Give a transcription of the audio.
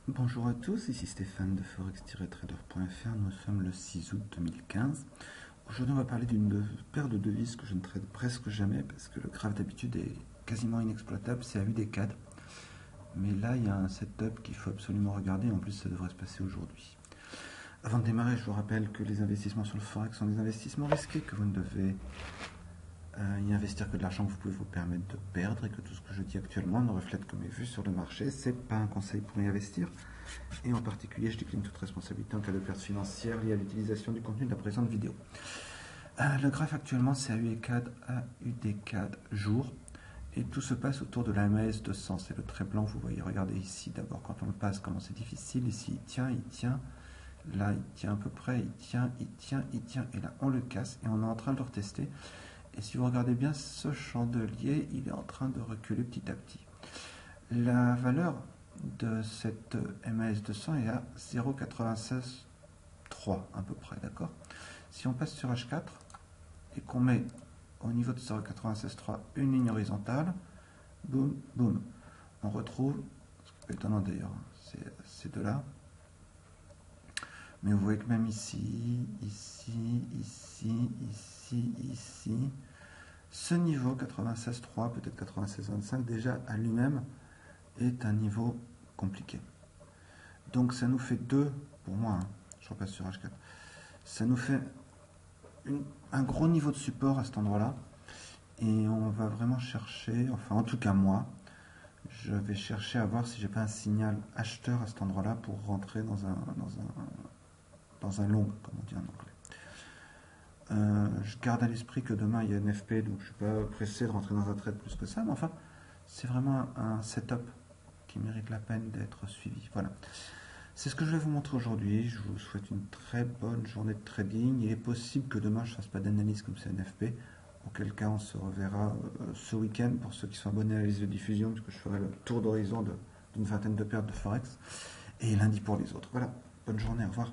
Bonjour à tous, ici Stéphane de forex-trader.fr. Nous sommes le 6 août 2015. Aujourd'hui, on va parler d'une paire de devises que je ne trade presque jamais parce que le graphe d'habitude est quasiment inexploitable, c'est à 8 décades. Mais là, il y a un setup qu'il faut absolument regarder, en plus ça devrait se passer aujourd'hui. Avant de démarrer, je vous rappelle que les investissements sur le forex sont des investissements risqués, que vous ne devez y investir que de l'argent que vous pouvez vous permettre de perdre et que tout ce que je dis actuellement ne reflète que mes vues sur le marché. C'est pas un conseil pour y investir. Et en particulier, je décline toute responsabilité en cas de perte financière liée à l'utilisation du contenu de la présente vidéo. Le graphe actuellement, c'est à UD4 jour. Et tout se passe autour de la MAS 200. C'est le trait blanc, vous voyez. Regardez ici, d'abord, quand on le passe, comment c'est difficile. Ici, il tient, il tient. Là, il tient à peu près, il tient, il tient, il tient. Et là, on le casse et on est en train de le retester. Et si vous regardez bien ce chandelier, il est en train de reculer petit à petit. La valeur de cette MAS 200 est à 0,96,3 à peu près, d'accord. Si on passe sur H4 et qu'on met au niveau de 0,96,3 une ligne horizontale, boum, boum, on retrouve, c'est étonnant d'ailleurs, ces deux-là, mais vous voyez que même ici, ici, ici, ici, ici, ce niveau 96,3, peut-être 96,25, déjà à lui-même est un niveau compliqué. Donc ça nous fait deux, pour moi, hein, je repasse sur H4, ça nous fait un gros niveau de support à cet endroit-là. Et on va vraiment chercher, enfin en tout cas moi, je vais chercher à voir si j'ai pas un signal acheteur à cet endroit-là pour rentrer dans un long, comme on dit en anglais. Je garde à l'esprit que demain il y a NFP, donc je ne suis pas pressé de rentrer dans un trade plus que ça, mais enfin, c'est vraiment un setup qui mérite la peine d'être suivi. Voilà. C'est ce que je vais vous montrer aujourd'hui. Je vous souhaite une très bonne journée de trading. Il est possible que demain je ne fasse pas d'analyse comme c'est NFP, auquel cas on se reverra ce week-end pour ceux qui sont abonnés à la liste de diffusion, puisque je ferai le tour d'horizon d'une vingtaine de paires de Forex, et lundi pour les autres. Voilà, bonne journée, au revoir.